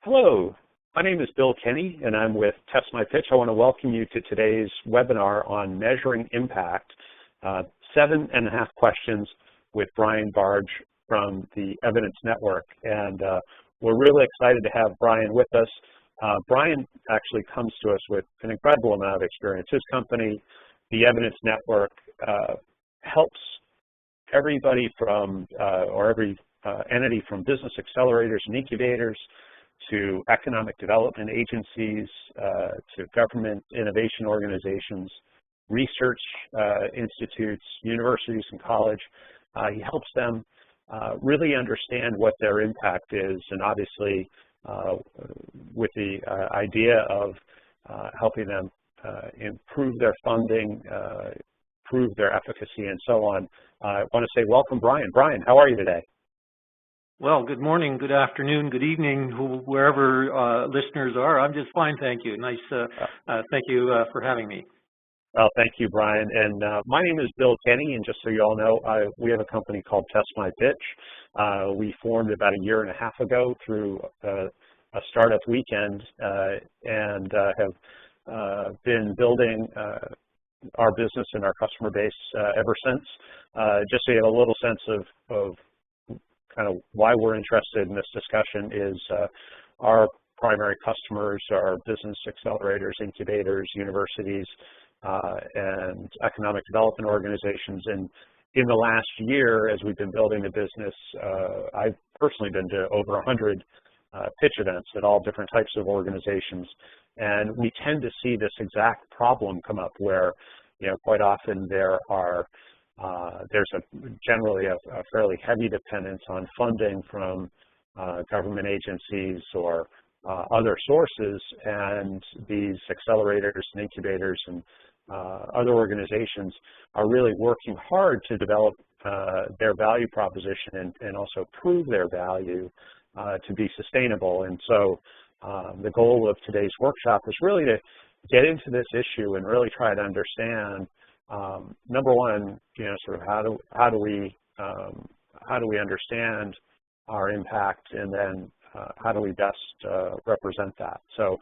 Hello, my name is Bill Kenny, and I'm with Test My Pitch. I want to welcome you to today's webinar on measuring impact, 7.5 questions with Brian Barge from the Evidence Network. And we're really excited to have Brian with us. Brian actually comes to us with an incredible amount of experience. His company, the Evidence Network, helps everybody from, every entity from business accelerators and incubators to economic development agencies, to government innovation organizations, research institutes, universities and college. He helps them really understand what their impact is, and obviously with the idea of helping them improve their funding, improve their efficacy, and so on. I want to say welcome, Brian. Brian, how are you today? Well, good morning, good afternoon, good evening, wherever listeners are. I'm just fine, thank you. Nice, thank you for having me. Well, thank you, Brian. And my name is Bill Kenny, and just so you all know, we have a company called Test My Pitch. We formed about 1.5 years ago through a startup weekend and have been building our business and our customer base ever since. Just so you have a little sense of kind of why we're interested in this discussion is our primary customers are business accelerators, incubators, universities, and economic development organizations. And in the last year, as we've been building the business, I've personally been to over 100 pitch events at all different types of organizations. And we tend to see this exact problem come up where, quite often there's generally a fairly heavy dependence on funding from government agencies or other sources, and these accelerators and incubators and other organizations are really working hard to develop their value proposition and also prove their value to be sustainable. And so the goal of today's workshop is really to get into this issue and really try to understand, number one, sort of how do we understand our impact, and then how do we best represent that. So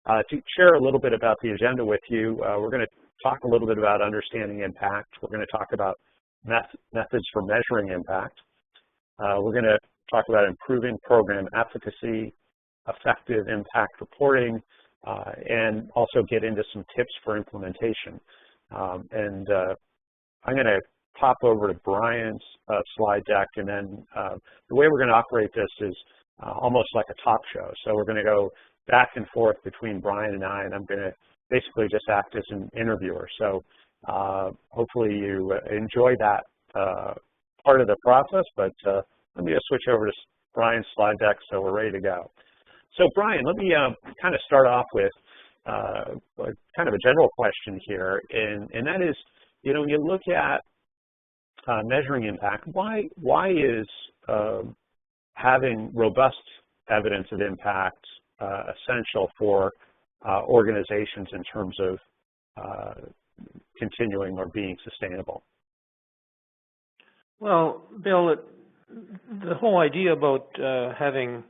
to share a little bit about the agenda with you, we're going to talk a little bit about understanding impact. We're going to talk about methods for measuring impact. We're going to talk about improving program efficacy, effective impact reporting, and also get into some tips for implementation. I'm going to pop over to Brian's slide deck, and then the way we're going to operate this is almost like a talk show. So we're going to go back and forth between Brian and I, and I'm going to basically just act as an interviewer. So hopefully you enjoy that part of the process, but let me just switch over to Brian's slide deck so we're ready to go. So Brian, let me kind of start off with kind of a general question here, and that is, when you look at measuring impact, why is having robust evidence of impact essential for organizations in terms of continuing or being sustainable? Well, Bill, the whole idea about having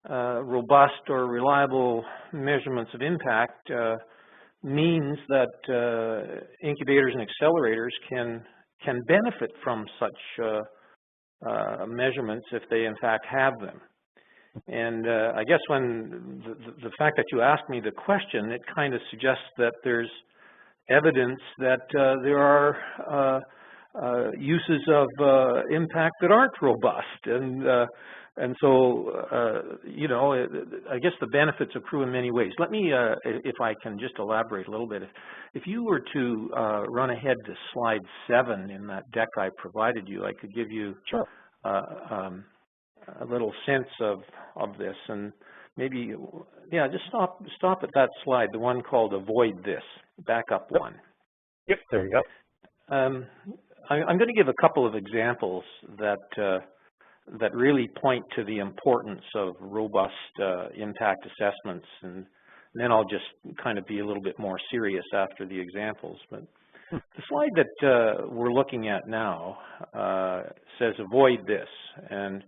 robust or reliable measurements of impact means that incubators and accelerators can benefit from such measurements if they in fact have them. And I guess when the fact that you asked me the question, it kind of suggests that there's evidence that there are uses of impact that aren't robust, and so I guess the benefits accrue in many ways. Let me, if I can just elaborate a little bit. If you were to run ahead to slide 7 in that deck I provided you, I could give you Sure. A little sense of this, and maybe, yeah, just stop at that slide, the one called Avoid This, back up one. Yep, there you go. I'm going to give a couple of examples that really point to the importance of robust impact assessments, and then I'll just kind of be a little bit more serious after the examples. But the slide that we're looking at now says Avoid This, and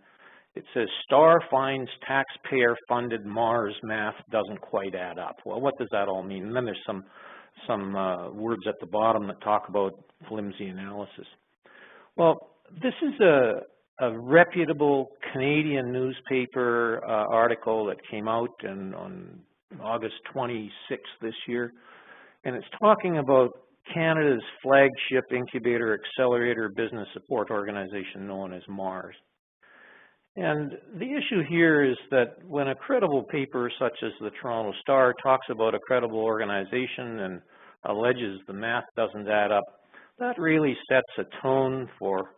it says STAR finds taxpayer-funded Mars math doesn't quite add up. Well, what does that all mean? And then there's some words at the bottom that talk about flimsy analysis. Well, this is a reputable Canadian newspaper article that came out on August 26th this year, and it's talking about Canada's flagship incubator accelerator business support organization known as MARS. And the issue here is that when a credible paper such as the Toronto Star talks about a credible organization and alleges the math doesn't add up, that really sets a tone for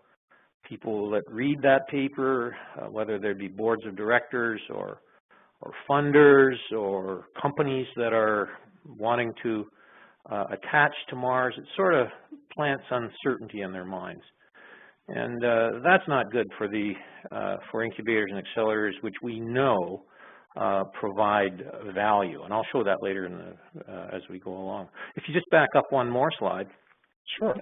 people that read that paper, whether there be boards of directors or funders or companies that are wanting to attach to Mars. It sort of plants uncertainty in their minds. And that's not good for incubators and accelerators, which we know provide value. And I'll show that later as we go along. If you just back up one more slide. Sure.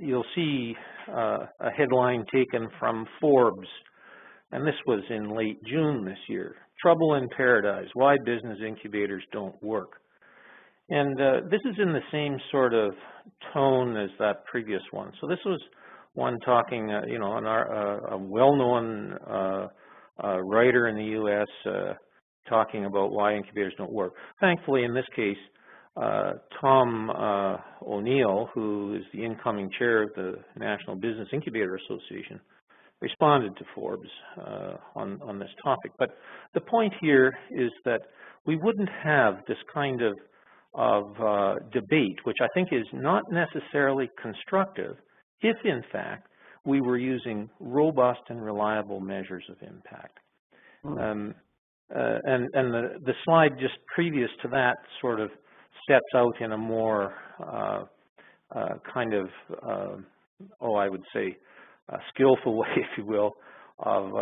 You'll see a headline taken from Forbes, and this was in late June this year. Trouble in Paradise, Why Business Incubators Don't Work. And this is in the same sort of tone as that previous one. So this was one talking, a well-known writer in the U.S. Talking about why incubators don't work. Thankfully, in this case, Tom O'Neill, who is the incoming chair of the National Business Incubator Association, responded to Forbes on this topic. But the point here is that we wouldn't have this kind of debate, which I think is not necessarily constructive, if in fact we were using robust and reliable measures of impact. And the slide just previous to that sort of steps out in a more I would say, skillful way, if you will, of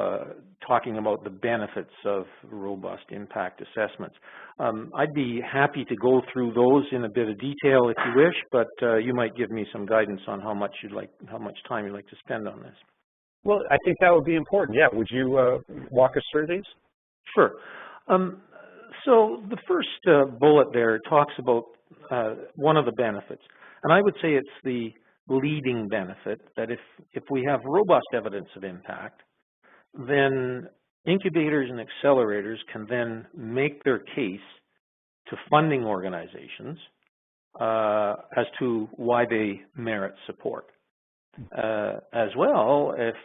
talking about the benefits of robust impact assessments. I'd be happy to go through those in a bit of detail if you wish, but you might give me some guidance on how much time you'd like to spend on this. Well, I think that would be important. Yeah, would you walk us through these? Sure. So the first bullet there talks about one of the benefits, and I would say it's the leading benefit, that if we have robust evidence of impact, then incubators and accelerators can then make their case to funding organizations as to why they merit support. As well, if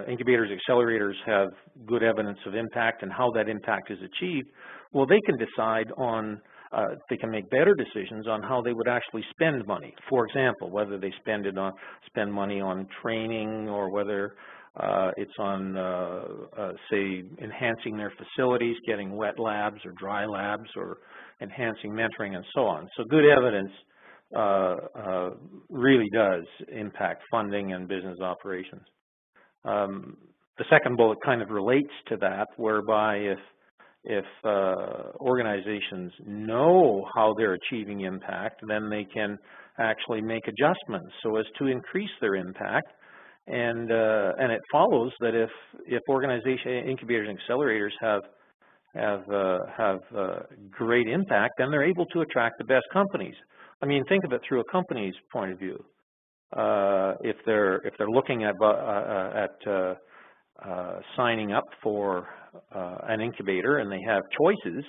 incubators, accelerators have good evidence of impact and how that impact is achieved, well, they can decide on, they can make better decisions on how they would actually spend money. For example, whether they spend money on training, or whether it's on, say, enhancing their facilities, getting wet labs or dry labs, or enhancing mentoring and so on. So good evidence really does impact funding and business operations. The second bullet kind of relates to that, whereby if organizations know how they're achieving impact, then they can actually make adjustments so as to increase their impact. And it follows that if incubators and accelerators have great impact, then they're able to attract the best companies. I mean, think of it through a company's point of view. If they're looking at signing up for an incubator and they have choices,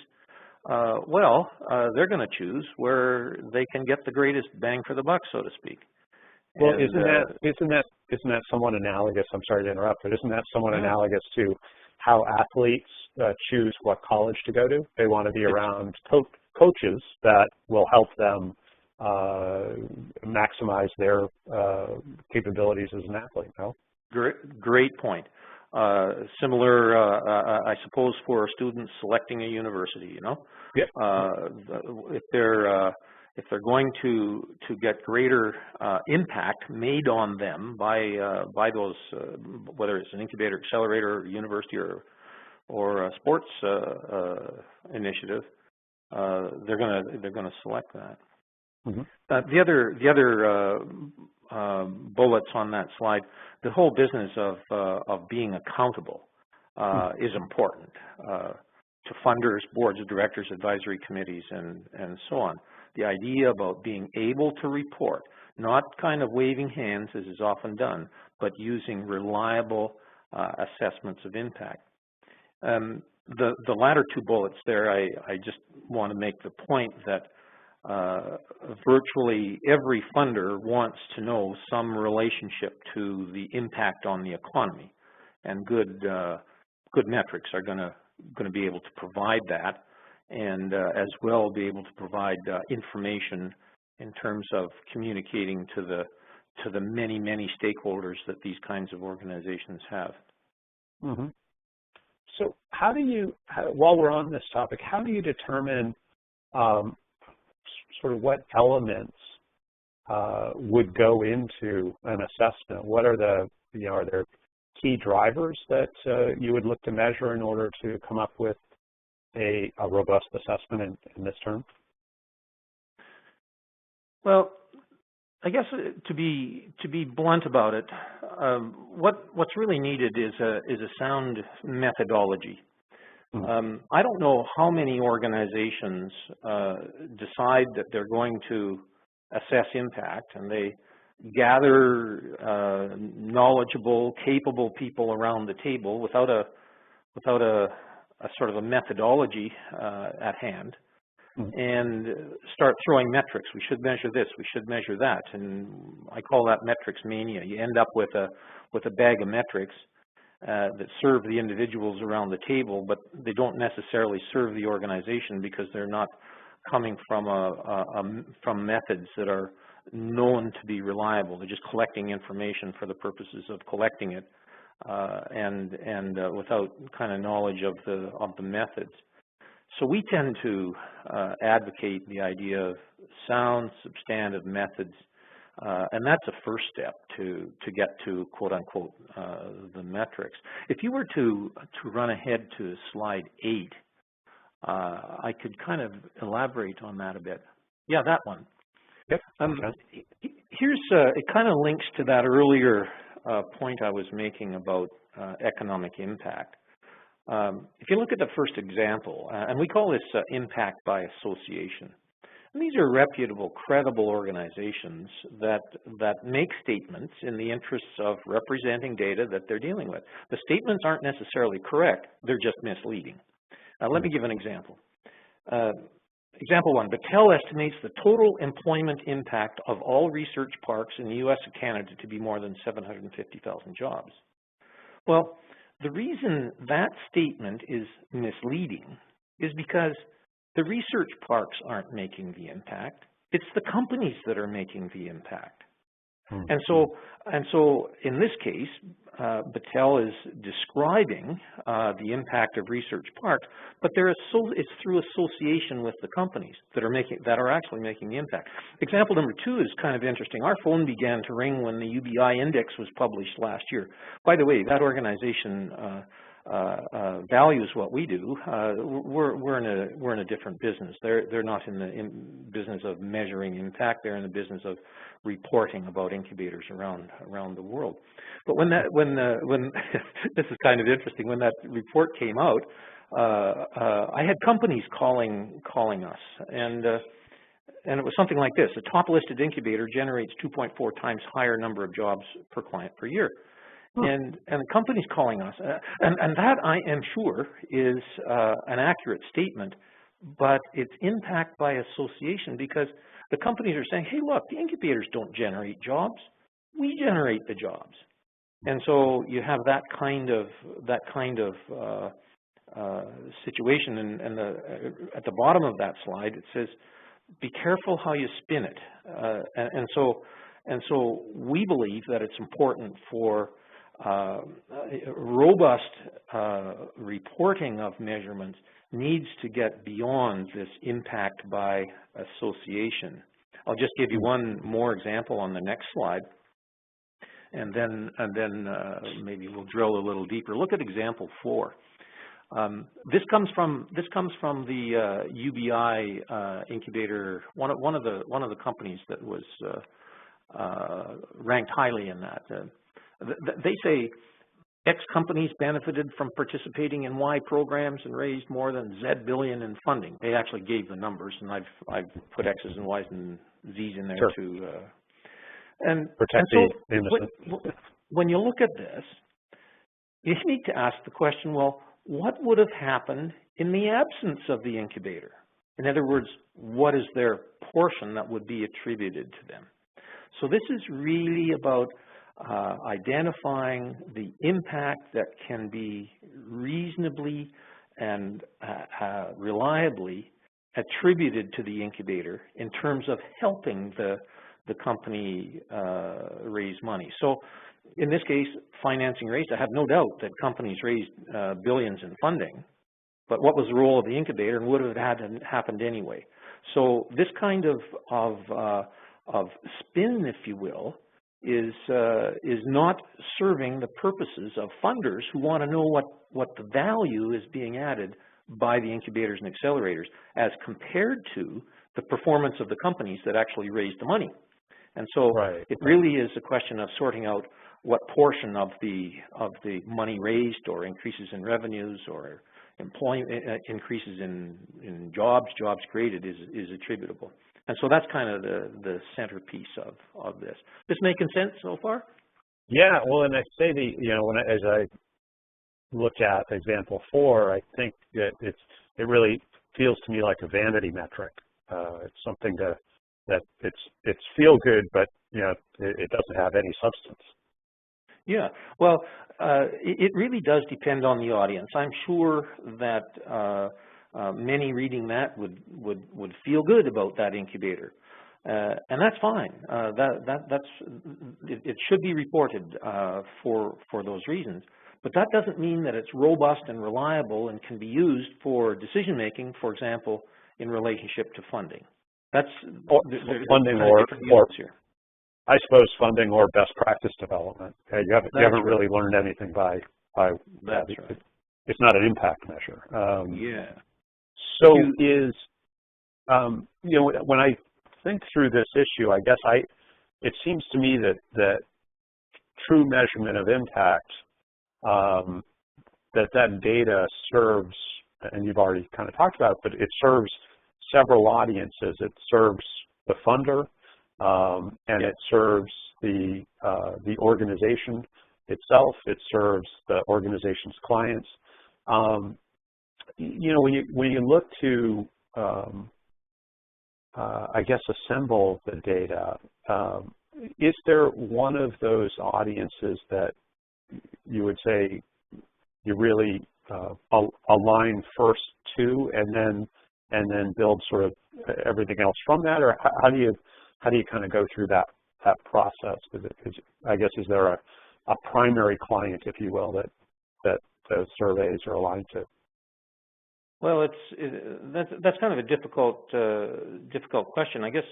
they're going to choose where they can get the greatest bang for the buck, so to speak. Well, isn't that somewhat analogous? I'm sorry to interrupt, but isn't that somewhat analogous to how athletes choose what college to go to? They want to be around coaches that will help them maximize their capabilities as an athlete. No? Great point. Similar, I suppose, for students selecting a university. You know, yep. If they're going to get greater impact made on them by those, whether it's an incubator, accelerator, or university, or a sports initiative, they're going to select that. Mm-hmm. The other bullets on that slide, the whole business of being accountable is important to funders, boards of directors, advisory committees, and so on. The idea about being able to report, not kind of waving hands as is often done, but using reliable assessments of impact. The latter two bullets there, I just want to make the point that virtually every funder wants to know some relationship to the impact on the economy, and good metrics are going to be able to provide that, and as well be able to provide information in terms of communicating to the many stakeholders that these kinds of organizations have. Mm-hmm. So how do you, while we're on this topic, how do you determine sort of what elements would go into an assessment? What are the, are there key drivers that you would look to measure in order to come up with a robust assessment in this term? Well, I guess to be blunt about it, what's really needed is a sound methodology. Mm-hmm. I don't know how many organizations decide that they're going to assess impact, and they gather knowledgeable, capable people around the table without a sort of a methodology at hand, and start throwing metrics. We should measure this, we should measure that, and I call that metrics mania. You end up with a bag of metrics that serve the individuals around the table, but they don't necessarily serve the organization because they're not coming from from methods that are known to be reliable. They're just collecting information for the purposes of collecting it, and without kind of knowledge of the methods. So we tend to advocate the idea of sound, substantive methods, and that's a first step to get to quote unquote the metrics. If you were to run ahead to slide 8, I could kind of elaborate on that a bit. Yeah, that one. Yep. Here's it kind of links to that earlier point I was making about economic impact. If you look at the first example, and we call this impact by association. And these are reputable, credible organizations that make statements in the interests of representing data that they're dealing with. The statements aren't necessarily correct, they're just misleading. Let me give an example. Example 1, Battelle estimates the total employment impact of all research parks in the U.S. and Canada to be more than 750,000 jobs. Well, the reason that statement is misleading is because the research parks aren't making the impact. It's the companies that are making the impact. And so in this case, Battelle is describing the impact of research parks, but it's through association with the companies that are actually making the impact. Example number 2 is kind of interesting. Our phone began to ring when the UBI index was published last year. By the way, that organization values what we do. We're in a different business. They're not in the business of measuring impact. They're in the business of reporting about incubators around the world. But when this is kind of interesting, when that report came out, I had companies calling us, and it was something like this: a top listed incubator generates 2.4 times higher number of jobs per client per year. And the company's calling us, and that I am sure is an accurate statement, but it's impact by association, because the companies are saying, hey, look, the incubators don't generate jobs, we generate the jobs. And so you have that kind of situation, and at the bottom of that slide it says, be careful how you spin it. And so we believe that it's important for robust reporting of measurements needs to get beyond this impact by association. I'll just give you one more example on the next slide, and then maybe we'll drill a little deeper. Look at example 4. This comes from the UBI incubator, one of the companies that was ranked highly in that. They say X companies benefited from participating in Y programs and raised more than Z billion in funding. They actually gave the numbers, and I've put X's and Y's and Z's in there Sure. too. Protect so the innocent. when you look at this, you need to ask the question, well, what would have happened in the absence of the incubator? In other words, what is their portion that would be attributed to them? So this is really about identifying the impact that can be reasonably and reliably attributed to the incubator in terms of helping the company raise money. So in this case, financing raised, I have no doubt that companies raised billions in funding, but what was the role of the incubator, and would have had happened anyway? So this kind of spin, if you will, is not serving the purposes of funders who want to know what the value is being added by the incubators and accelerators as compared to the performance of the companies that actually raised the money. And so it really is a question of sorting out what portion of the money raised or increases in revenues or employment increases in jobs created is attributable. And so that's kind of the centerpiece of this. This making sense so far? Yeah, well, and I say as I look at example 4, I think that it really feels to me like a vanity metric. It's something that it's feel good, but it doesn't have any substance. Yeah, well, it really does depend on the audience. I'm sure that many reading that would feel good about that incubator, and that's fine. It should be reported for those reasons. But that doesn't mean that it's robust and reliable and can be used for decision making, for example, in relationship to funding. That's funding or here. I suppose funding or best practice development. Okay, you haven't really learned anything by that's right. It's not an impact measure. Yeah. So when I think through this issue, I guess it seems to me that true measurement of impact, that data serves, and you've already kind of talked about it, but it serves several audiences. It serves the funder, and it serves the organization itself. It serves the organization's clients. When you look to, I guess, assemble the data, is there one of those audiences that you would say you really align first to, and then build sort of everything else from that, or how do you kind of go through that process? Because I guess, is there a primary client, if you will, that those surveys are aligned to? Well, that's kind of a difficult question. I guess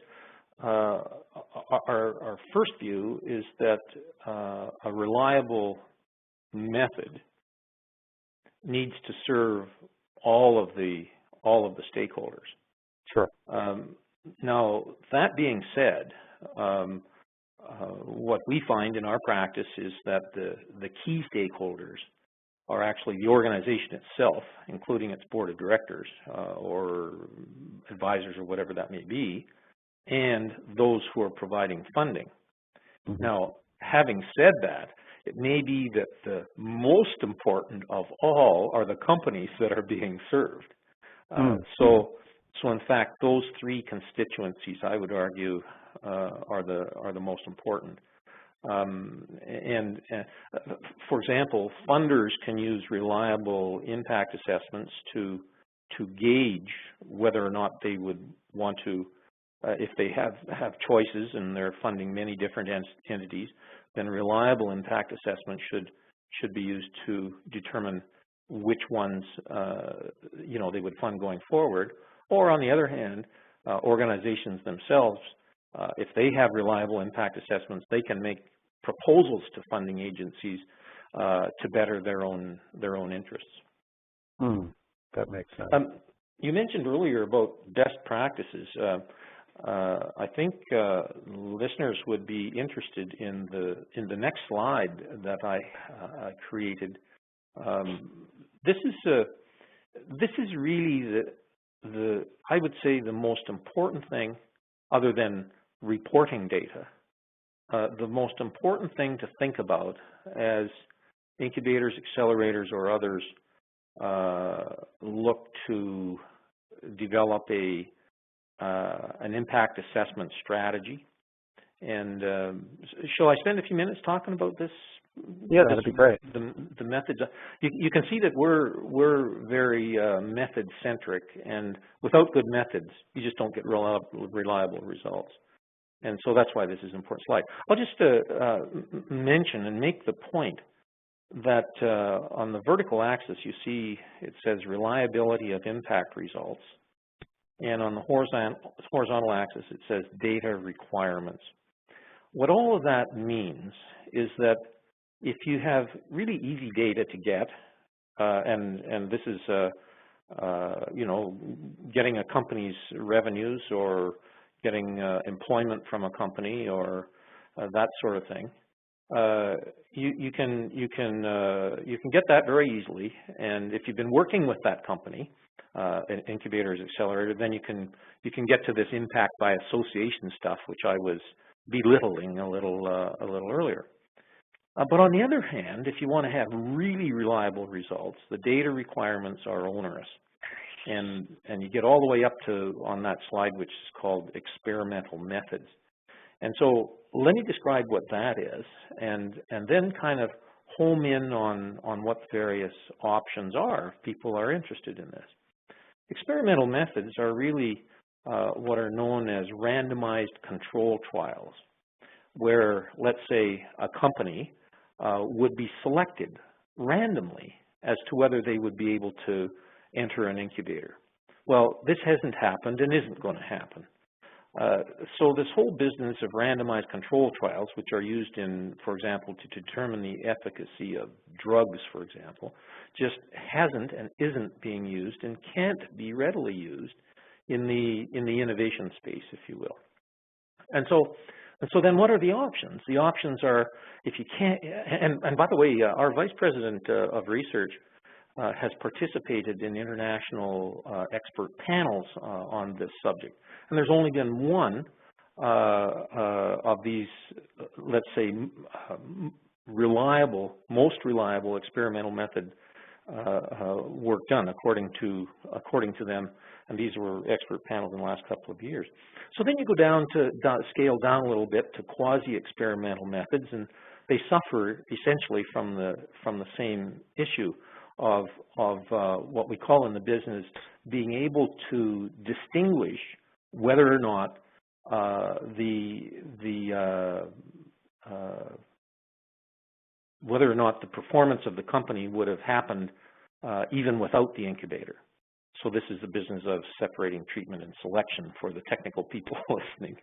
our first view is that a reliable method needs to serve all of the stakeholders. Sure. Now, that being said, what we find in our practice is that the key stakeholders are actually the organization itself, including its board of directors or advisors or whatever that may be, and those who are providing funding. Mm-hmm. Now, having said that, it may be that the most important of all are the companies that are being served. So in fact, those three constituencies, I would argue, are the most important. And for example, funders can use reliable impact assessments to gauge whether or not they would want to, if they have choices and they're funding many different entities, then reliable impact assessment should be used to determine which ones they would fund going forward. Or on the other hand, organizations themselves, if they have reliable impact assessments, they can make proposals to funding agencies to better their own interests. Hmm. That makes sense. You mentioned earlier about best practices. I think listeners would be interested in the next slide that I created. This is really the I would say the most important thing, other than reporting data. The most important thing to think about as incubators, accelerators, or others look to develop an impact assessment strategy. And shall I spend a few minutes talking about this? Yeah, that'd be great. The methods. You can see that we're very method centric, and without good methods, you just don't get reliable results. And so that's why this is an important slide. I'll just mention and make the point that on the vertical axis, you see it says reliability of impact results. And on the horizontal axis, it says data requirements. What all of that means is that if you have really easy data to get, and this is, you know, getting a company's revenues or getting employment from a company or that sort of thing, you can get that very easily. And if you've been working with that company, an incubator, accelerator, then you can get to this impact by association stuff, which I was belittling a little earlier. But on the other hand, if you want to have really reliable results, the data requirements are onerous. And you get all the way up to, on that slide, which is called experimental methods. And so let me describe what that is, and then kind of home in on what various options are if people are interested in this. Experimental methods are really what are known as randomized control trials, where, let's say, a company would be selected randomly as to whether they would be able to enter an incubator. Well, this hasn't happened and isn't going to happen. So this whole business of randomized control trials, which are used in, for example, to determine the efficacy of drugs, for example, just hasn't and isn't being used and can't be readily used in the innovation space, if you will. And so then what are the options? The options are, if you can't, and by the way, our Vice President of Research has participated in international expert panels on this subject. And there's only been one of these, let's say, most reliable experimental method work done according to them. And these were expert panels in the last couple of years. So then you go down to scale down a little bit to quasi-experimental methods, and they suffer essentially from the same issue of what we call in the business being able to distinguish whether or not whether or not the performance of the company would have happened even without the incubator. So this is the business of separating treatment and selection for the technical people listening.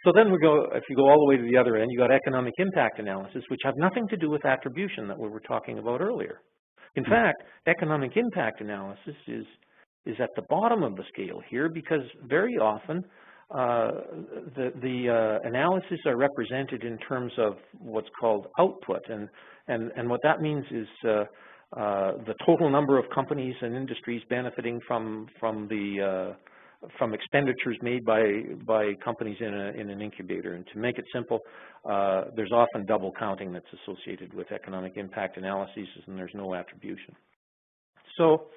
So then if you go all the way to the other end, you got economic impact analysis, which have nothing to do with attribution that we were talking about earlier. In fact, economic impact analysis is at the bottom of the scale here, because very often the analyses are represented in terms of what's called output, and what that means is the total number of companies and industries benefiting from expenditures made by companies in an incubator. And to make it simple, there's often double counting that's associated with economic impact analyses, and there's no attribution. So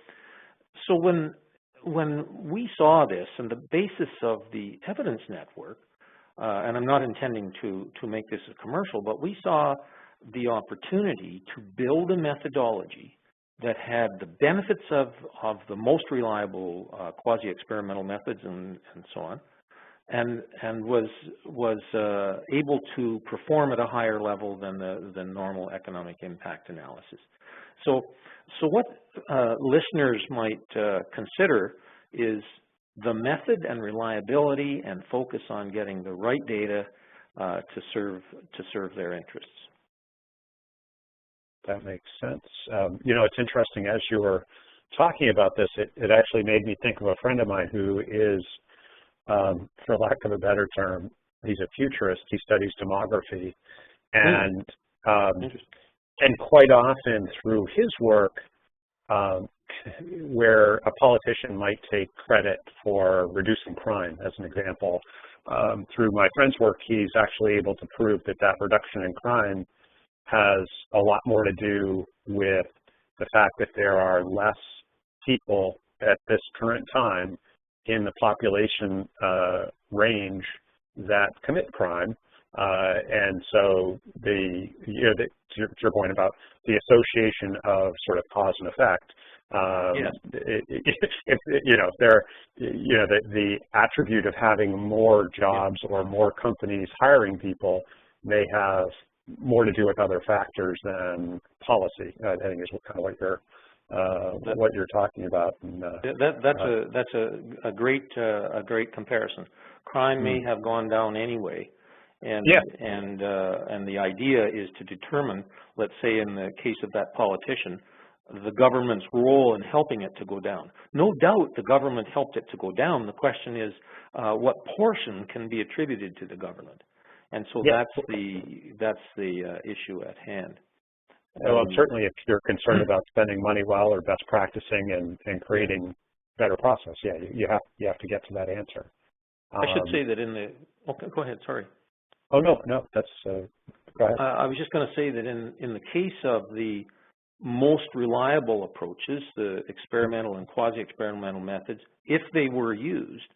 when we saw this, and the basis of the evidence network, and I'm not intending to make this a commercial, but we saw the opportunity to build a methodology that had the benefits of the most reliable quasi-experimental methods and so on, and was able to perform at a higher level than normal economic impact analysis. So what listeners might consider is the method and reliability and focus on getting the right data to serve their interests. That makes sense. You know, it's interesting, as you were talking about this, it actually made me think of a friend of mine who is, for lack of a better term, he's a futurist. He studies demography, and quite often through his work, where a politician might take credit for reducing crime, as an example, through my friend's work, he's actually able to prove that that reduction in crime has a lot more to do with the fact that there are less people at this current time in the population range that commit crime. And so to your point about the association of sort of cause and effect, the attribute of having more jobs or more companies hiring people may have more to do with other factors than policy. I think is kind of what you're talking about. And, that's a great comparison. Crime may have gone down anyway, and the idea is to determine, let's say in the case of that politician, the government's role in helping it to go down. No doubt the government helped it to go down. The question is what portion can be attributed to the government, and so that's the issue at hand. Well, certainly if you're concerned about spending money well or best practicing and creating better process, you have to get to that answer. I should say that in the go ahead. Sorry. Oh no, that's go ahead. I was just going to say that in the case of the most reliable approaches, the experimental and quasi-experimental methods, if they were used,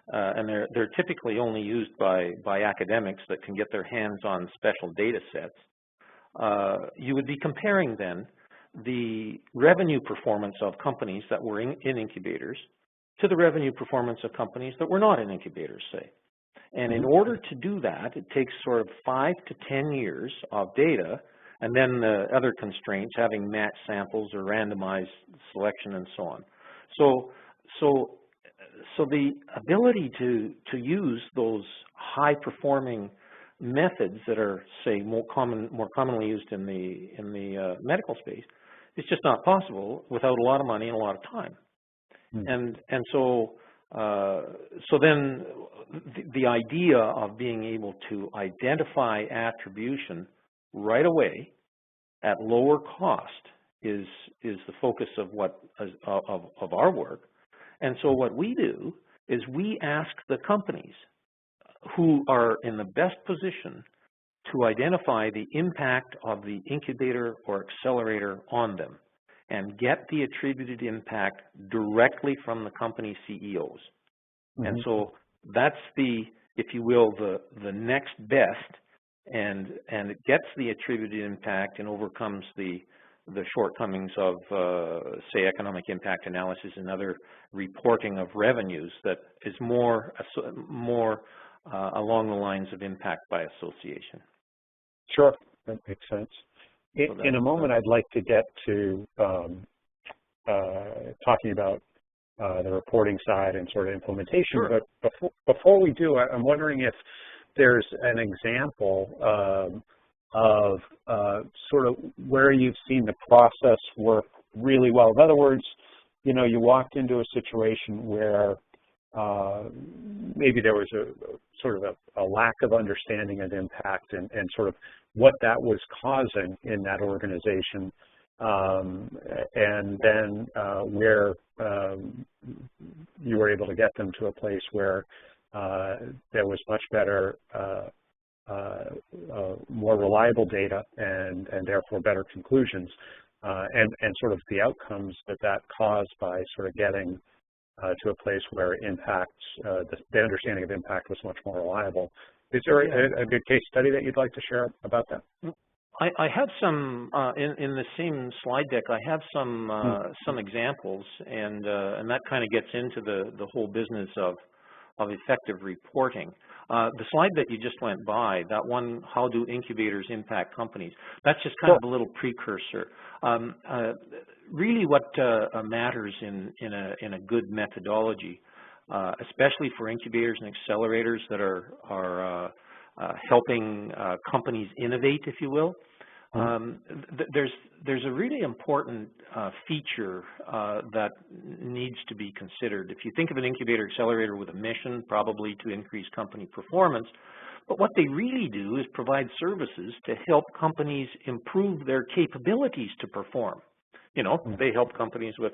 and they're typically only used by academics that can get their hands on special data sets, you would be comparing then the revenue performance of companies that were in incubators to the revenue performance of companies that were not in incubators, say. And in order to do that, it takes sort of 5 to 10 years of data, and then the other constraints, having matched samples or randomized selection and so on. So the ability to use those high-performing methods that are, say, more commonly used in the medical space, it's just not possible without a lot of money and a lot of time. And so then the idea of being able to identify attribution right away at lower cost is the focus of of our work. And so what we do is we ask the companies who are in the best position to identify the impact of the incubator or accelerator on them and get the attributed impact directly from the company CEOs. And so that's if you will, the next best, and it gets the attributed impact and overcomes the shortcomings of, say, economic impact analysis and other reporting of revenues that is more along the lines of impact by association. Sure, that makes sense. In a moment, I'd like to get to talking about the reporting side and sort of implementation. Sure. But before we do, I'm wondering if there's an example of sort of where you've seen the process work really well. In other words, you walked into a situation where maybe there was a sort of a lack of understanding of impact and sort of what that was causing in that organization, and then where you were able to get them to a place where there was much better, more reliable data and therefore better conclusions, and sort of the outcomes that caused by sort of getting to a place where impacts, the understanding of impact was much more reliable. Is there a good case study that you'd like to share about that? I have some in the same slide deck. I have some examples, and that kind of gets into the whole business of effective reporting. The slide that you just went by, that one, how do incubators impact companies? That's just kind of a little precursor. Really, what matters in a good methodology, especially for incubators and accelerators that are helping companies innovate, if you will. There's a really important feature that needs to be considered. If you think of an incubator accelerator with a mission, probably to increase company performance, but what they really do is provide services to help companies improve their capabilities to perform. You know, they help companies with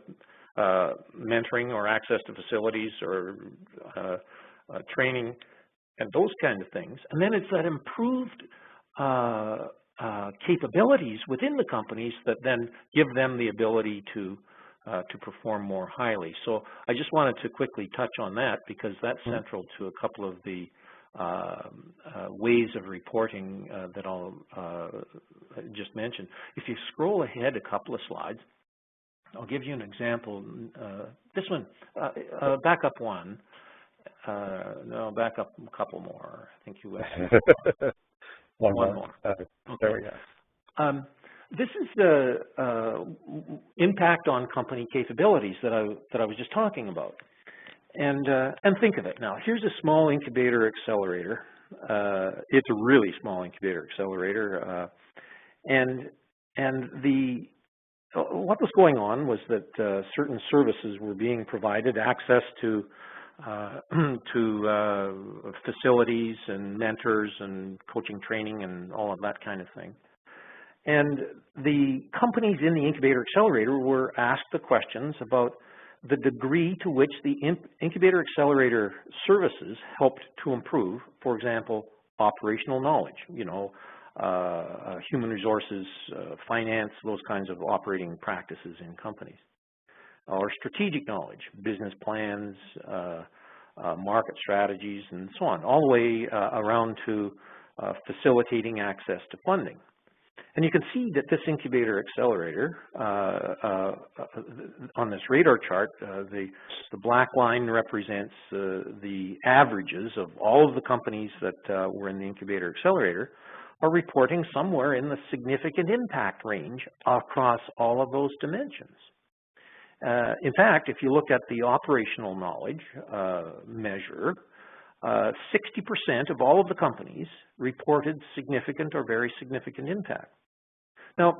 mentoring or access to facilities or training and those kind of things. And then it's that improved capabilities within the companies that then give them the ability to perform more highly. So I just wanted to quickly touch on that because that's central to a couple of the ways of reporting that I'll just mention. If you scroll ahead a couple of slides, I'll give you an example. This one, back up one. No, back up a couple more. I think you went. One more. Okay. There we go. This is the impact on company capabilities that I was just talking about. And think of it now. Here's a small incubator accelerator. It's a really small incubator accelerator, and what was going on was that certain services were being provided, access to facilities and mentors and coaching, training, and all of that kind of thing. And the companies in the incubator accelerator were asked the questions about the degree to which the incubator accelerator services helped to improve, for example, operational knowledge, you know, human resources, finance, those kinds of operating practices in companies, or strategic knowledge, business plans, market strategies, and so on, all the way around to facilitating access to funding. And you can see that this incubator accelerator, on this radar chart, the black line represents the averages of all of the companies that were in the incubator accelerator are reporting somewhere in the significant impact range across all of those dimensions. In fact, if you look at the operational knowledge measure, 60% of all of the companies reported significant or very significant impact. Now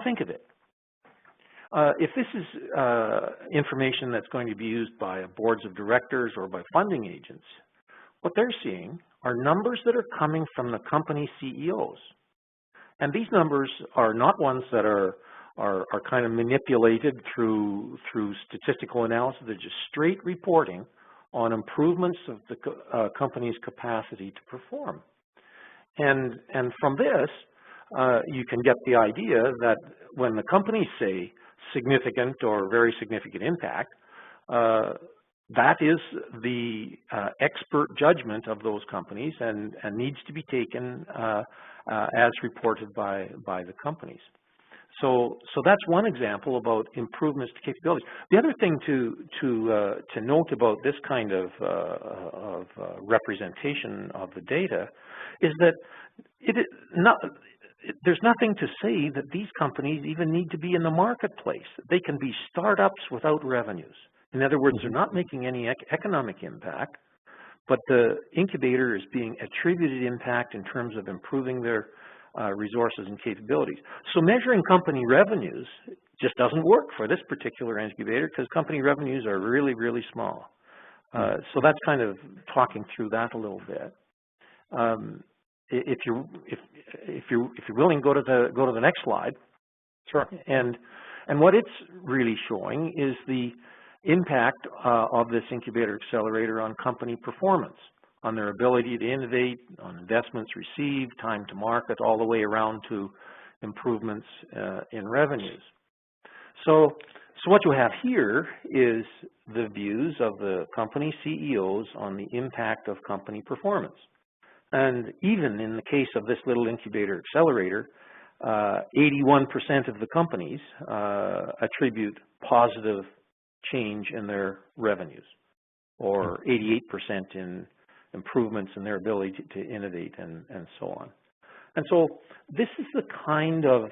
think of it. If this is information that's going to be used by boards of directors or by funding agents, what they're seeing are numbers that are coming from the company CEOs. And these numbers are not ones that are kind of manipulated through statistical analysis. They're just straight reporting on improvements of the company's capacity to perform. And from this, you can get the idea that when the companies say significant or very significant impact, that is the expert judgment of those companies and needs to be taken as reported by the companies. So that's one example about improvements to capabilities. The other thing to note about this kind of representation of the data is that there's nothing to say that these companies even need to be in the marketplace. They can be startups without revenues. In other words, they're not making any economic impact, but the incubator is being attributed impact in terms of improving their resources and capabilities. So measuring company revenues just doesn't work for this particular incubator because company revenues are really, really small. So that's kind of talking through that a little bit. If you're willing, go to the next slide. Sure. And what it's really showing is the impact of this incubator accelerator on company performance, on their ability to innovate, on investments received, time to market, all the way around to improvements in revenues. So what you have here is the views of the company CEOs on the impact of company performance. And even in the case of this little incubator accelerator, 81% of the companies attribute positive change in their revenues, or 88% in improvements in their ability to innovate and so on. And so this is the kind of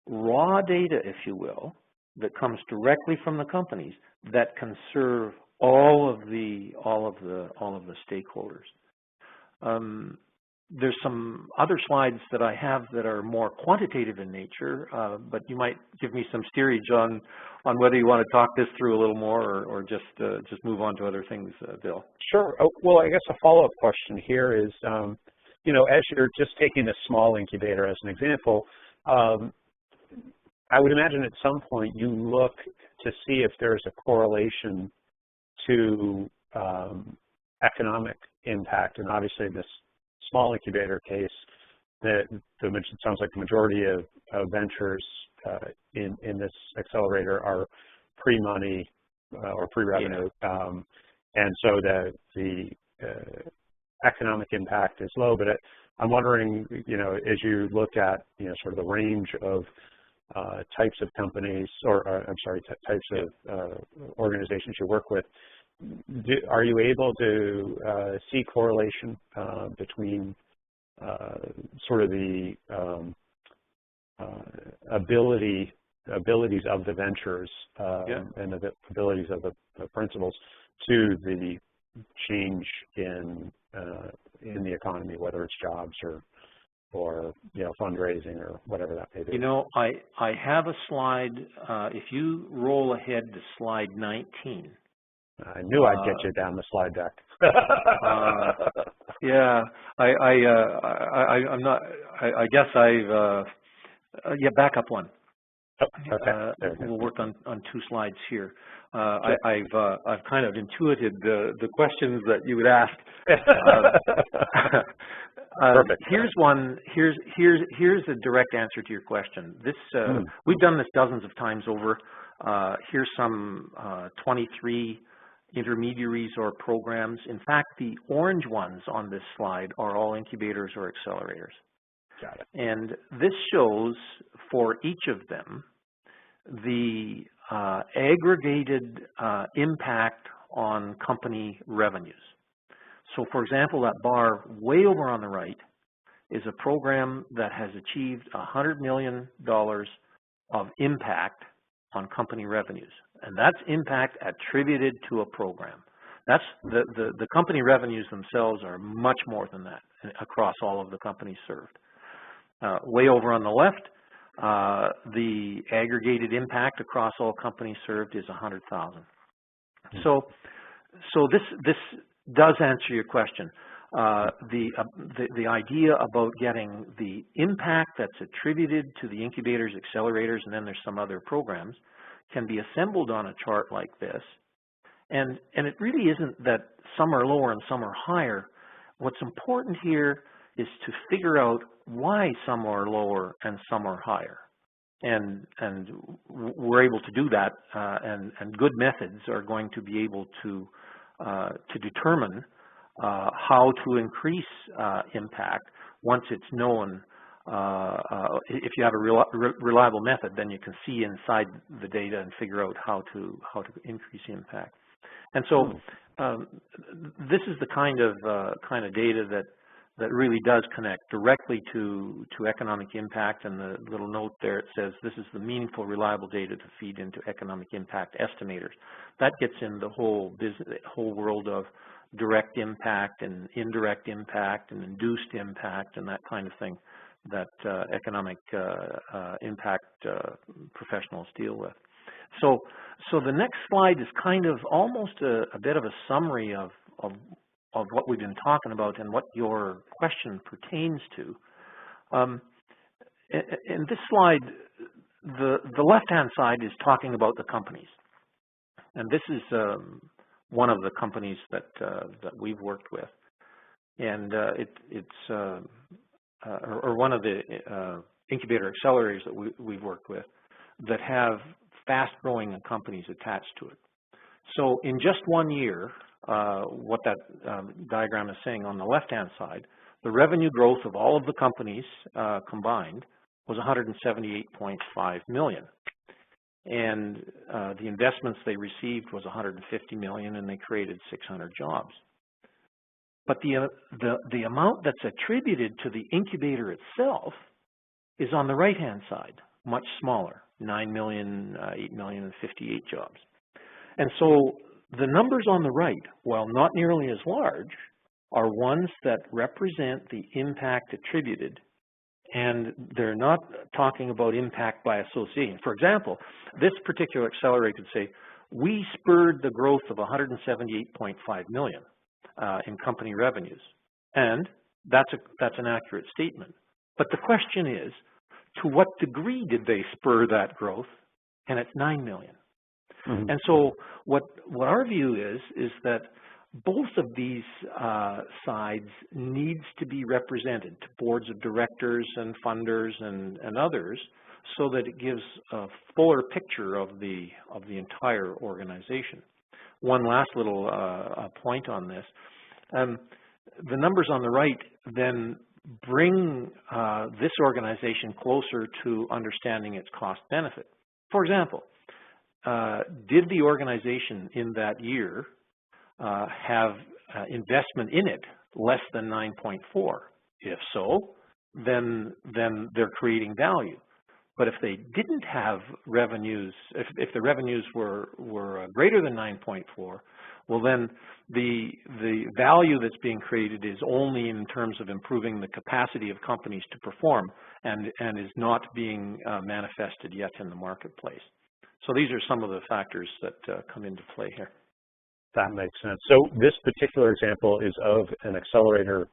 raw data, if you will, that comes directly from the companies that can serve all of the stakeholders. there's some other slides that I have that are more quantitative in nature, but you might give me some steerage on whether you want to talk this through a little more or just move on to other things, Bill. Sure. Oh, well, I guess a follow-up question here is, you know, as you're just taking a small incubator as an example, I would imagine at some point you look to see if there's a correlation to economic impact, and obviously in this small incubator case, it sounds like the majority of ventures in this accelerator are pre-money or pre-revenue, and so the economic impact is low. But I'm wondering, you know, as you look at, you know, sort of the range of types of companies, or I'm sorry, types of organizations you work with, are you able to see correlation between sort of the abilities of the ventures and the abilities of the principals to the change in the economy, whether it's jobs or you know, fundraising or whatever that may be? You know, I have a slide. If you roll ahead to slide 19. I knew I'd get you down the slide deck. Yeah, I'm not. I guess yeah, back up one. Oh, okay. We'll work on 2 slides here. I've kind of intuited the questions that you would ask. Perfect. Here's one. Here's a direct answer to your question. This we've done this dozens of times over. Here's some 23 intermediaries or programs. In fact, the orange ones on this slide are all incubators or accelerators. Got it. And this shows for each of them the aggregated impact on company revenues. So for example, that bar way over on the right is a program that has achieved $100 million of impact on company revenues. And that's impact attributed to a program. That's the company revenues themselves are much more than that across all of the companies served. Way over on the left, the aggregated impact across all companies served is 100,000. So this does answer your question. The idea about getting the impact that's attributed to the incubators, accelerators, and then there's some other programs, can be assembled on a chart like this. And it really isn't that some are lower and some are higher. What's important here is to figure out why some are lower and some are higher. And we're able to do that, and good methods are going to be able to determine how to increase impact once it's known. If you have a reliable method, then you can see inside the data and figure out how to increase impact. And so this is the kind of data that really does connect directly to economic impact. And the little note there, it says this is the meaningful, reliable data to feed into economic impact estimators. That gets in the whole world of direct impact and indirect impact and induced impact and that kind of thing that economic impact professionals deal with. So the next slide is kind of almost a bit of a summary of what we've been talking about and what your question pertains to. In this slide, the left-hand side is talking about the companies. And this is one of the companies that we've worked with. And or one of the incubator accelerators that we've worked with that have fast-growing companies attached to it. So in just 1 year, what that diagram is saying on the left-hand side, the revenue growth of all of the companies combined was $178.5 million. And the investments they received was $150 million, and they created 600 jobs. But the amount that's attributed to the incubator itself is on the right-hand side, much smaller, 9 million, 8 million, and 58 jobs. And so the numbers on the right, while not nearly as large, are ones that represent the impact attributed, and they're not talking about impact by association. For example, this particular accelerator could say, we spurred the growth of 178.5 million in company revenues, and that's an accurate statement. But the question is, to what degree did they spur that growth? And it's 9 million. Mm-hmm. And so what our view is that both of these sides needs to be represented to boards of directors and funders and others, so that it gives a fuller picture of the entire organization. One last little point on this. The numbers on the right then bring this organization closer to understanding its cost benefit. For example, did the organization in that year have investment in it less than 9.4? If so, then they're creating value. But if they didn't have revenues, if the revenues were greater than 9.4, well then the value that's being created is only in terms of improving the capacity of companies to perform, and is not being manifested yet in the marketplace. So these are some of the factors that come into play here. That makes sense. So this particular example is of an accelerator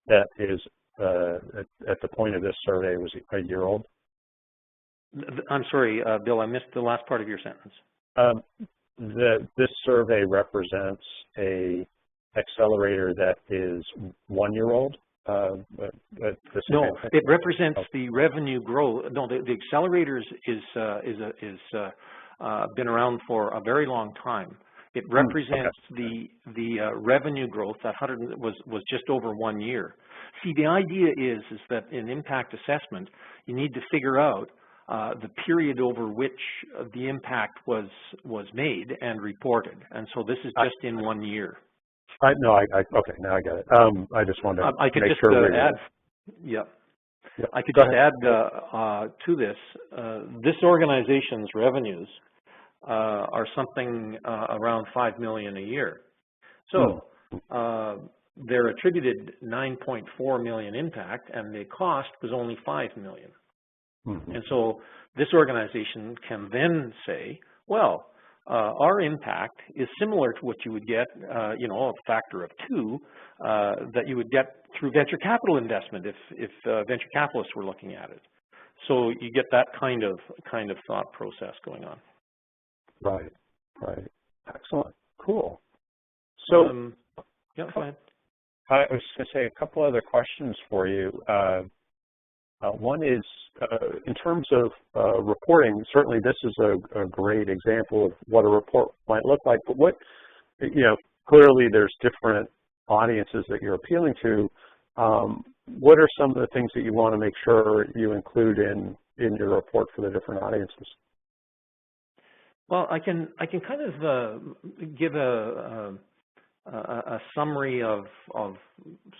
that is at the point of this survey was a year old. I'm sorry, Bill, I missed the last part of your sentence. This survey represents a accelerator that is 1 year old. No, it represents the revenue growth. No, the accelerators is been around for a very long time. It represents the revenue growth. That was just over 1 year. See, the idea is that in impact assessment, you need to figure out the period over which the impact was made and reported, and so this is just in 1 year. Okay, now I get it. I just wanted to I could make just sure add. Yeah. Yep. I could just add to this. This organization's revenues are something around 5 million a year. So they're attributed 9.4 million impact, and the cost was only 5 million. And so this organization can then say, well, our impact is similar to what you would get, a factor of 2 that you would get through venture capital investment if venture capitalists were looking at it. So you get that kind of thought process going on. Right. Excellent. Cool. So, yeah, go ahead. I was going to say a couple other questions for you. One is, in terms of reporting, certainly this is a great example of what a report might look like, but clearly there's different audiences that you're appealing to. What are some of the things that you want to make sure you include in your report for the different audiences? Well, I can kind of give a summary of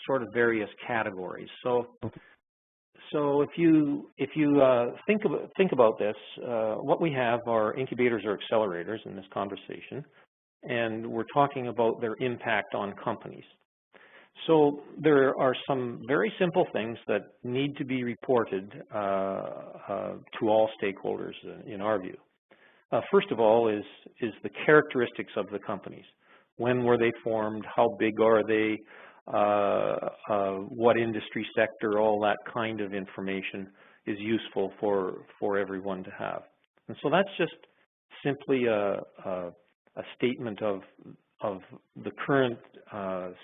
sort of various categories. So if you think about this, what we have are incubators or accelerators in this conversation, and we're talking about their impact on companies. So there are some very simple things that need to be reported to all stakeholders in our view. First of all is the characteristics of the companies. When were they formed? How big are they? What industry sector? All that kind of information is useful for everyone to have. And so that's just simply a statement of the current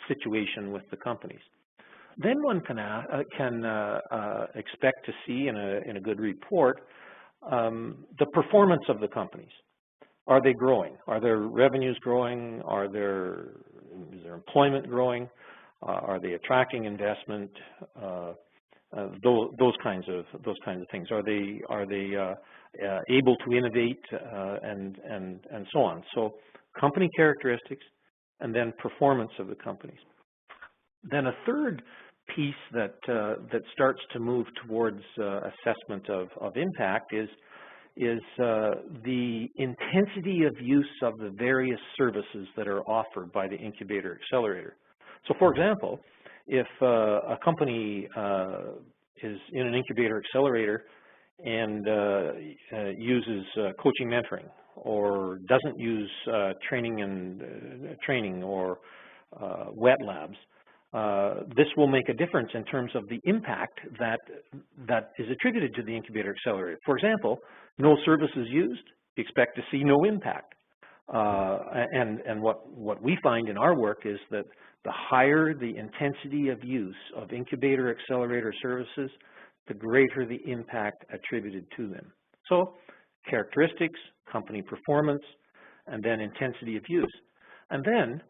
situation with the companies. Then one can expect to see in a good report the performance of the companies. Are they growing? Are their revenues growing? Is their employment growing? Are they attracting investment? Those kinds of things. Are they able to innovate and so on? So company characteristics, and then performance of the companies. Then a third piece that starts to move towards assessment of impact is the intensity of use of the various services that are offered by the incubator accelerator. So for example, if a company is in an incubator accelerator and uses coaching mentoring, or doesn't use training or wet labs, this will make a difference in terms of the impact that is attributed to the incubator accelerator. For example, no services used, you expect to see no impact. And what we find in our work is that the higher the intensity of use of incubator accelerator services, the greater the impact attributed to them. So characteristics, company performance, and then intensity of use. And then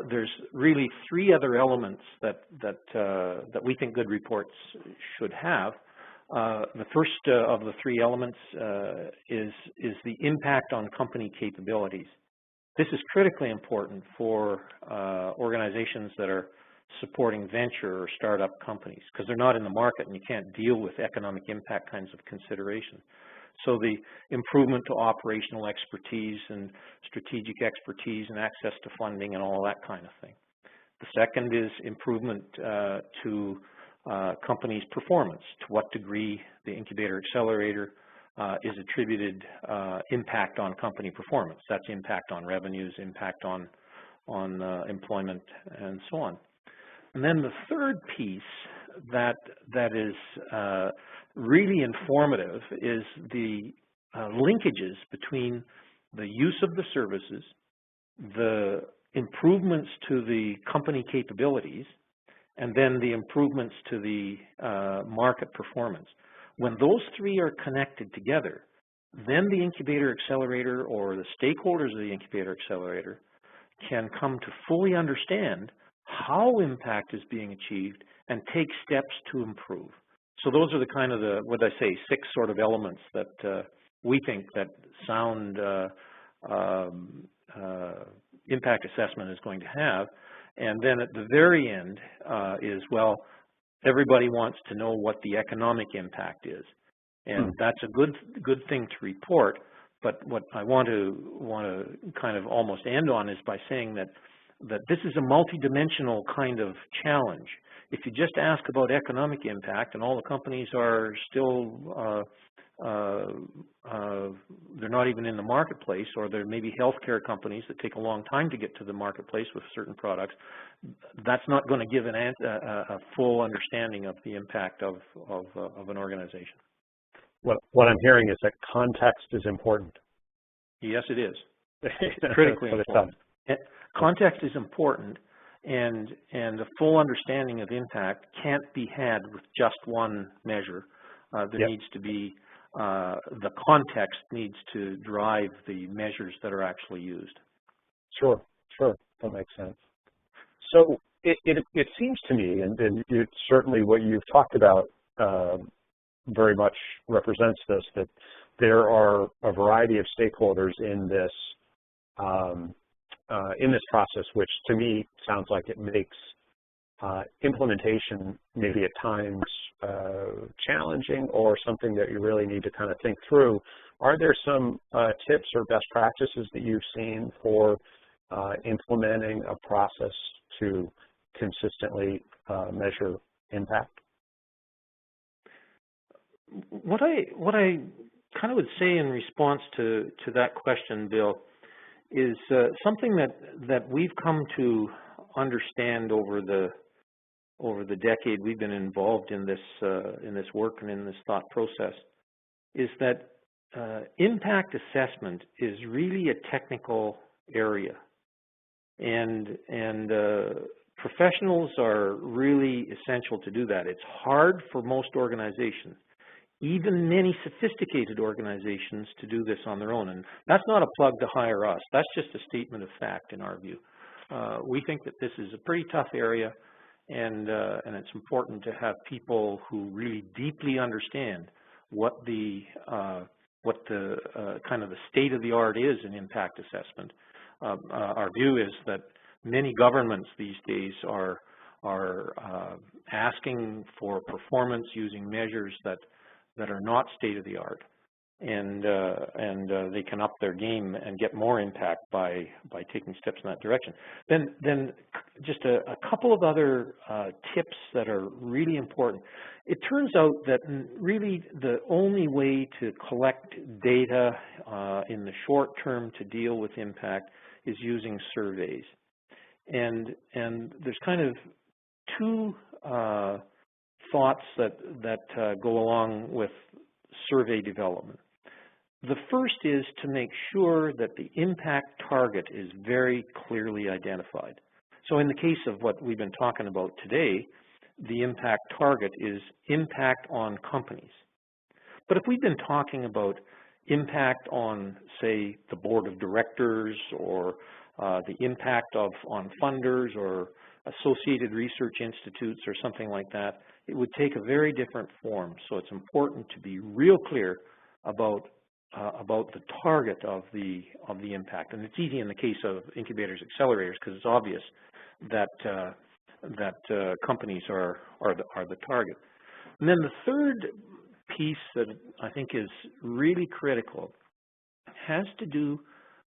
there's really three other elements that we think good reports should have. The first of the three elements is the impact on company capabilities. This is critically important for organizations that are supporting venture or startup companies, because they're not in the market and you can't deal with economic impact kinds of considerations. So the improvement to operational expertise and strategic expertise and access to funding and all that kind of thing. The second is improvement to companies' performance, to what degree the incubator accelerator is attributed impact on company performance. That's impact on revenues, impact on employment, and so on. And then the third piece that is really informative is the linkages between the use of the services, the improvements to the company capabilities, and then the improvements to the market performance. When those three are connected together, then the incubator accelerator or the stakeholders of the incubator accelerator can come to fully understand how impact is being achieved and take steps to improve. So those are the kind of what I say, 6 sort of elements that we think that sound impact assessment is going to have. And then at the very end is, well, everybody wants to know what the economic impact is. And that's a good thing to report. But what I want to kind of almost end on is by saying that this is a multidimensional kind of challenge. If you just ask about economic impact and all the companies are still, they're not even in the marketplace, or there may be healthcare companies that take a long time to get to the marketplace with certain products, that's not going to give a full understanding of the impact of an organization. What I'm hearing is that context is important. Yes, it is. It's critically important. Context is important, and a full understanding of impact can't be had with just one measure. There needs to be, the context needs to drive the measures that are actually used. Sure, that makes sense. So it seems to me, and it's certainly what you've talked about very much represents this, that there are a variety of stakeholders in this process, which to me sounds like it makes implementation maybe at times challenging, or something that you really need to kind of think through. Are there some tips or best practices that you've seen for implementing a process to consistently measure impact? What I kind of would say in response to that question, Bill, is something that we've come to understand over the decade we've been involved in this work and in this thought process, is that impact assessment is really a technical area, and professionals are really essential to do that. It's hard for most organizations, even many sophisticated organizations, to do this on their own. And that's not a plug to hire us. That's just a statement of fact in our view. We think that this is a pretty tough area, and it's important to have people who really deeply understand what the kind of the state of the art is in impact assessment. Our view is that many governments these days are asking for performance using measures that are not state of the art. and they can up their game and get more impact by taking steps in that direction. Then just a couple of other tips that are really important. It turns out that really the only way to collect data in the short term to deal with impact is using surveys. And there's kind of two thoughts that go along with survey development. The first is to make sure that the impact target is very clearly identified. So in the case of what we've been talking about today, the impact target is impact on companies. But if we've been talking about impact on, say, the board of directors, or the impact on funders or associated research institutes or something like that, it would take a very different form. So it's important to be real clear about the target of the impact. And it's easy in the case of incubators, accelerators, because it's obvious that companies are the target. And then the third piece that I think is really critical has to do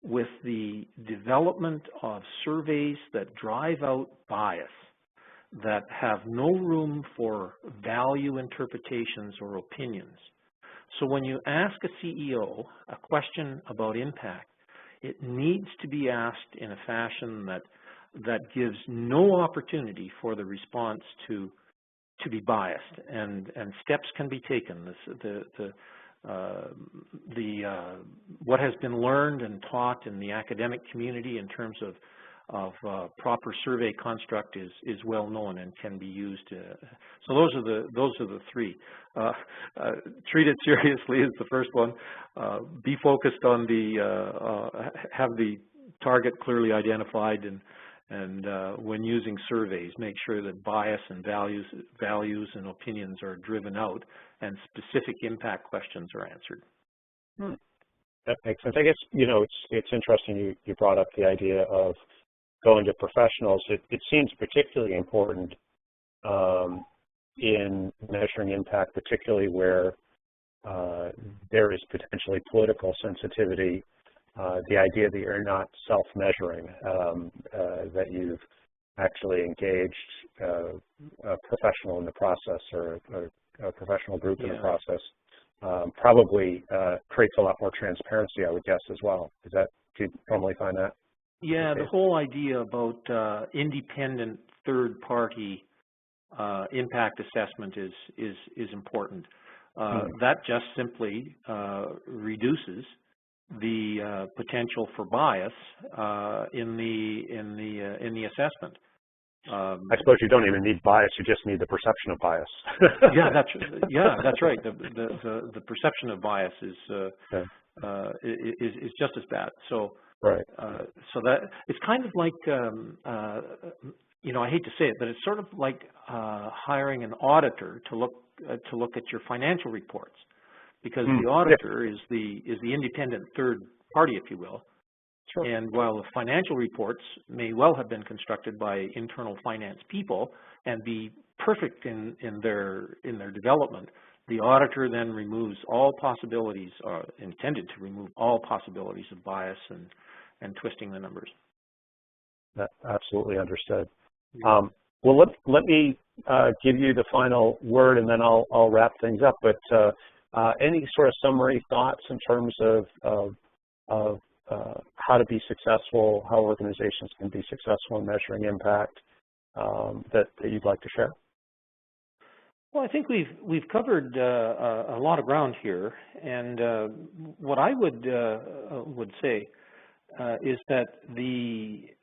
with the development of surveys that drive out bias, that have no room for value interpretations or opinions. So when you ask a CEO a question about impact, it needs to be asked in a fashion that gives no opportunity for the response to be biased, and steps can be taken. What has been learned and taught in the academic community in terms of proper survey construct is well known and can be used. So those are the three. Treat it seriously is the first one. Be focused on have the target clearly identified, and when using surveys, make sure that bias and values and opinions are driven out, and specific impact questions are answered. That makes sense. I guess, it's interesting you brought up the idea of going to professionals. It seems particularly important in measuring impact, particularly where there is potentially political sensitivity. The idea that you're not self-measuring, that you've actually engaged a professional in the process, or a professional group in the process, probably creates a lot more transparency, I would guess, as well. Do you normally find that? Yeah, the whole idea about independent third-party impact assessment is important. That just simply reduces the potential for bias in the assessment. I suppose you don't even need bias; you just need the perception of bias. That's right. The perception of bias is just as bad. So right. So that it's kind of like I hate to say it, but it's sort of like hiring an auditor to look at your financial reports, because the auditor is the independent third party, if you will. Sure. And while the financial reports may well have been constructed by internal finance people and be perfect in their development, the auditor then removes all possibilities, or intended to remove all possibilities of bias and twisting the numbers. That absolutely understood. Well, let me give you the final word, and then I'll wrap things up. But any sort of summary thoughts in terms of how to be successful, how organizations can be successful in measuring impact, that you'd like to share? Well, I think we've covered a lot of ground here, and what I would say is that the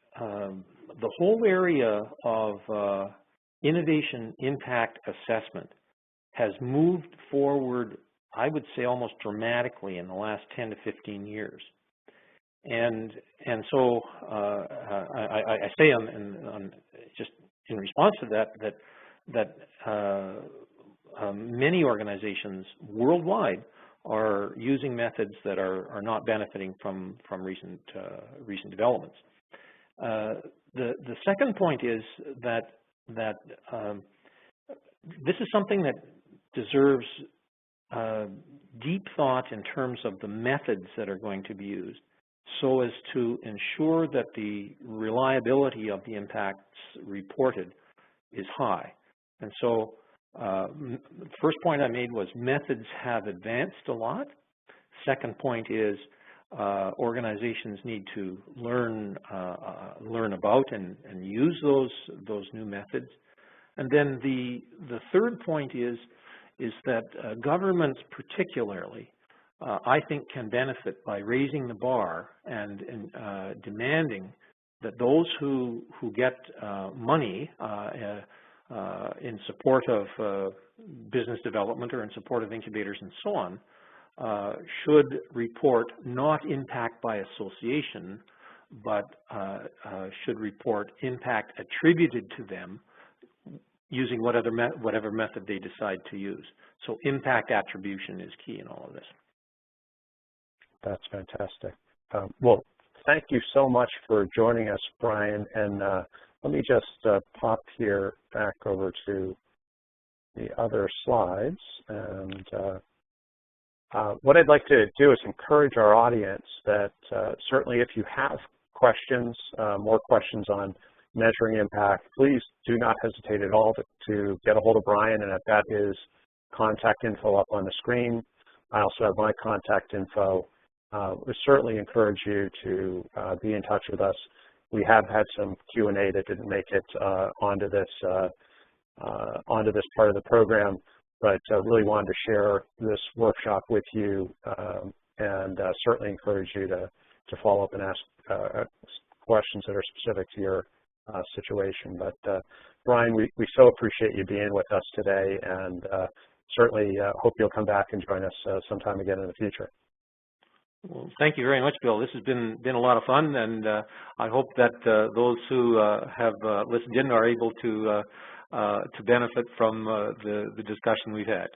whole area of innovation impact assessment has moved forward, I would say, almost dramatically in the last 10 to 15 years. And so I say just in response to that many organizations worldwide are using methods that are not benefiting from recent developments. The second point is that this is something that deserves deep thought in terms of the methods that are going to be used so as to ensure that the reliability of the impacts reported is high. And so the first point I made was methods have advanced a lot. Second point is organizations need to learn about and use those new methods. And then the third point is that governments particularly, I think, can benefit by raising the bar and demanding that those who get money in support of business development or in support of incubators and so on should report not impact by association, but should report impact attributed to them using whatever method they decide to use. So impact attribution is key in all of this. That's fantastic. Well, thank you so much for joining us, Brian. And let me just pop here back over to the other slides. And what I'd like to do is encourage our audience that certainly if you have questions, more questions on measuring impact, please do not hesitate at all to get a hold of Brian, and I've got his contact info up on the screen. I also have my contact info. We certainly encourage you to be in touch with us. We have had some Q&A that didn't make it onto this part of the program, but really wanted to share this workshop with you, and certainly encourage you to follow up and ask questions that are specific to your situation. But Brian, we so appreciate you being with us today, and certainly hope you'll come back and join us sometime again in the future. Well, thank you very much, Bill. This has been a lot of fun, and I hope that those who have listened in are able to benefit from the discussion we've had.